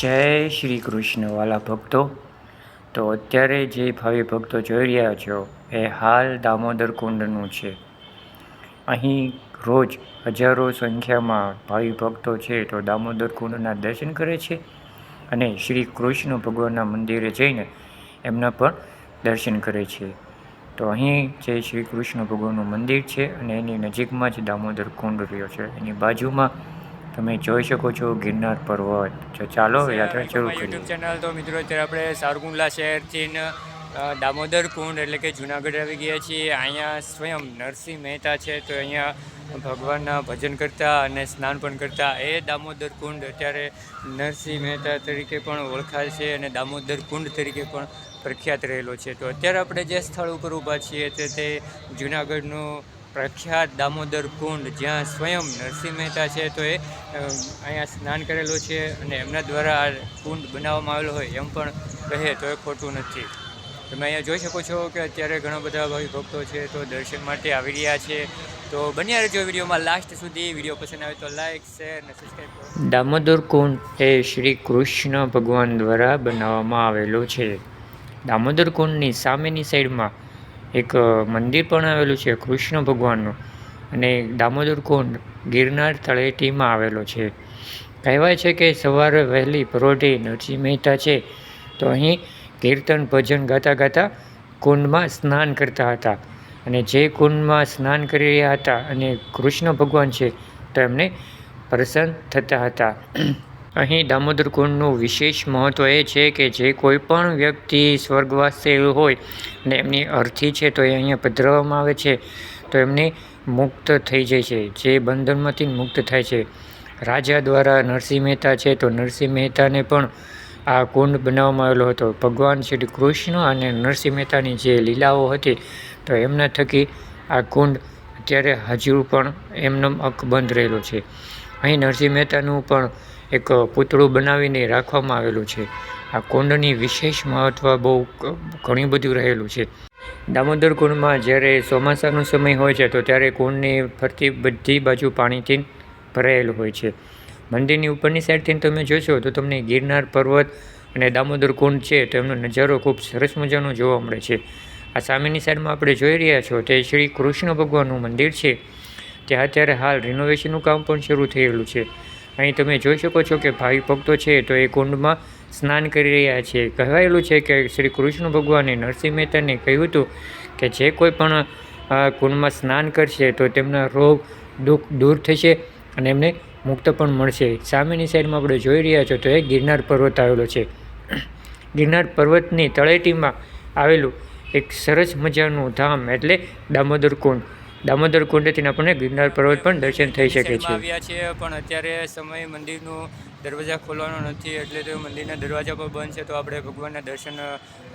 જય શ્રી કૃષ્ણ વાલા ભક્તો. તો અત્યારે જે ભાવિ ભક્તો જોઈ રહ્યા છો એ હાલ દામોદર કુંડનું છે. અહીં રોજ હજારો સંખ્યામાં ભાવિ ભક્તો છે તો દામોદર કુંડના દર્શન કરે છે અને શ્રી કૃષ્ણ ભગવાનના મંદિરે જઈને એમના પણ દર્શન કરે છે. તો અહીં જે શ્રી કૃષ્ણ ભગવાનનું મંદિર છે અને એની નજીકમાં જ દામોદર કુંડ રહ્યો છે. એની બાજુમાં તમે જોઈ શકો છો ગિરનાર પર્વત. તો ચાલો યાત્રા શરૂ કરીએ. YouTube channel. તો મિત્રો અત્યારે આપણે સારકુંડલા શહેરથી દામોદર કુંડ એટલે કે જુનાગઢ આવી ગયા છીએ. અહીંયા સ્વયં નરસિંહ મહેતા છે તો અહીંયા ભગવાનના ભજન કરતા અને સ્નાન પણ કરતા એ દામોદર કુંડ અત્યારે નરસિંહ મહેતા તરીકે પણ ઓળખાય છે અને દામોદર કુંડ તરીકે પણ પ્રખ્યાત રહેલો છે. તો અત્યારે આપણે જે સ્થળ ઉપર ઊભા છીએ તે જુનાગઢનું પ્રખ્યાત દામોદર કુંડ, જ્યાં સ્વયં નરસિંહ મહેતા છે તો એ અહીંયા સ્નાન કરેલું છે અને એમના દ્વારા આ કુંડ બનાવવામાં આવેલો હોય એમ પણ કહે તો એ ખોટું નથી. તમે અહીંયા જોઈ શકો છો કે અત્યારે ઘણા બધા ભાવિ ભક્તો છે તો દર્શન માટે આવી રહ્યા છે. તો બન્યા રહેજો વિડીયોમાં લાસ્ટ સુધી. વિડીયો પસંદ આવે તો લાઇક, શેર અને સબસ્ક્રાઈબ કરો. દામોદર કુંડ એ શ્રી કૃષ્ણ ભગવાન દ્વારા બનાવવામાં આવેલો છે. દામોદર કુંડની સામેની સાઈડમાં એક મંદિર પણ આવેલું છે કૃષ્ણ ભગવાનનું, અને દામોદર કુંડ ગિરનાર તળેટીમાં આવેલો છે. કહેવાય છે કે સવારે વહેલી પરોઢે નરસિંહ મહેતા છે તો અહીં કીર્તન ભજન ગાતા ગાતા કુંડમાં સ્નાન કરતા હતા, અને જે કુંડમાં સ્નાન કરી રહ્યા હતા અને કૃષ્ણ ભગવાન છે તો એમને પ્રસન્ન થતા હતા. અહીં દામોદર કુંડનું વિશેષ મહત્ત્વ એ છે કે જે કોઈ પણ વ્યક્તિ સ્વર્ગવાસ થયેલું હોય અને એમની અર્થી છે તો એ અહીંયા પધરાવવામાં આવે છે તો એમને મુક્ત થઈ જાય છે, જે બંધનમાંથી મુક્ત થાય છે. રાજા દ્વારા નરસિંહ મહેતા છે તો નરસિંહ મહેતાને પણ આ કુંડ બનાવવામાં આવેલો હતો. ભગવાન શ્રી કૃષ્ણ અને નરસિંહ મહેતાની જે લીલાઓ હતી તો એમના થકી આ કુંડ અત્યારે હજુ પણ એમનો અકબંધ રહેલો છે. અહીં નરસિંહ મહેતાનું પણ એક પૂતળું બનાવીને રાખવામાં આવેલું છે. આ કુંડની વિશેષ મહત્ત્વ બહુ ઘણી બધું રહેલું છે. દામોદર કુંડમાં જ્યારે ચોમાસાનો સમય હોય છે તો ત્યારે કુંડની ફરતી બધી બાજુ પાણીથી ભરાયેલું હોય છે. મંદિરની ઉપરની સાઈડથી તમે જોશો તો તમને ગિરનાર પર્વત અને દામોદર કુંડ છે તો એમનો નજારો ખૂબ સરસ મજાનો જોવા મળે છે. આ સામેની સાઈડમાં આપણે જોઈ રહ્યા છો તે શ્રી કૃષ્ણ ભગવાનનું મંદિર છે. ત્યાં અત્યારે હાલ રિનોવેશનનું કામ પણ શરૂ થયેલું છે. અહીં તમે જોઈ શકો છો કે ભાવિ ભક્તો છે તો એ કુંડમાં સ્નાન કરી રહ્યા છે. કહેવાયેલું છે કે શ્રી કૃષ્ણ ભગવાને નરસિંહ મહેતાને કહ્યું હતું કે જે કોઈ પણ કુંડમાં સ્નાન કરશે તો તેમના રોગ દુઃખ દૂર થશે અને એમને મુક્ત પણ મળશે. સામેની સાઈડમાં આપણે જોઈ રહ્યા છો તો એ ગિરનાર પર્વત આવેલો છે. ગિરનાર પર્વતની તળેટીમાં આવેલું એક સરસ મજાનું ધામ એટલે દામોદર કુંડ. દામોદર કુંડથી આપણને ગિરનાર પર્વત પણ દર્શન થઈ શકે છે. આવ્યા છીએ પણ અત્યારે સમય મંદિરનું દરવાજા ખોલવાનો નથી એટલે તો મંદિરના દરવાજા પણ બંધ છે તો આપણે ભગવાનના દર્શન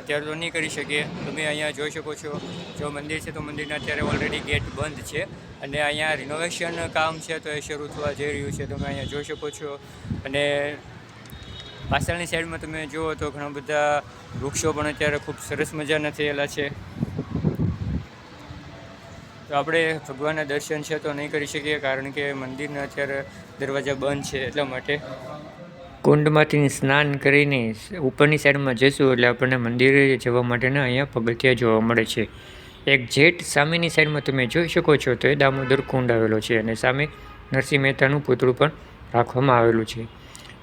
અત્યારે તો નહીં કરી શકીએ. તમે અહીંયા જોઈ શકો છો જો મંદિર છે તો મંદિરના અત્યારે ઓલરેડી ગેટ બંધ છે અને અહીંયા રિનોવેશન કામ છે તો એ શરૂ થવા જઈ રહ્યું છે. તમે અહીંયા જોઈ શકો છો અને પાછળની સાઈડમાં તમે જુઓ તો ઘણા બધા વૃક્ષો પણ અત્યારે ખૂબ સરસ મજાના થયેલા છે. તો આપણે ભગવાનના દર્શન છે તો નહીં કરી શકીએ કારણ કે મંદિરના અત્યારે દરવાજા બંધ છે. એટલા માટે કુંડમાંથી સ્નાન કરીને ઉપરની સાઈડમાં જઈશું એટલે આપણને મંદિરે જવા માટેના અહીંયા પગથિયા જોવા મળે છે. એક્ઝેક્ટ સામેની સાઈડમાં તમે જોઈ શકો છો તો એ દામોદર કુંડ આવેલો છે અને સામે નરસિંહ મહેતાનું પૂતળું પણ રાખવામાં આવેલું છે.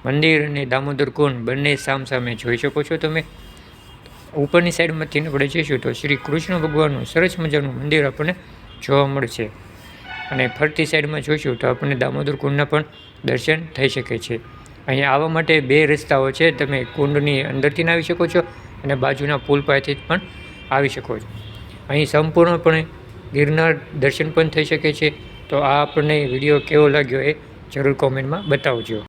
મંદિર અને દામોદર કુંડ બંને સામસામે જોઈ શકો છો તમે. ઉપરની સાઈડમાંથી આપણે જઈશું તો શ્રી કૃષ્ણ ભગવાનનું સરસ મજાનું મંદિર આપણને જોવા મળશે અને ફરતી સાઈડમાં જોઈશું તો આપણને દામોદર કુંડના પણ દર્શન થઈ શકે છે. અહીંયા આવવા માટે બે રસ્તાઓ છે. તમે કુંડની અંદરથી આવી શકો છો અને બાજુના પુલ પાસેથી પણ આવી શકો છો. અહીં સંપૂર્ણપણે ગિરનાર દર્શન પણ થઈ શકે છે. તો આ આપણને વિડીયો કેવો લાગ્યો એ જરૂર કોમેન્ટમાં બતાવજો.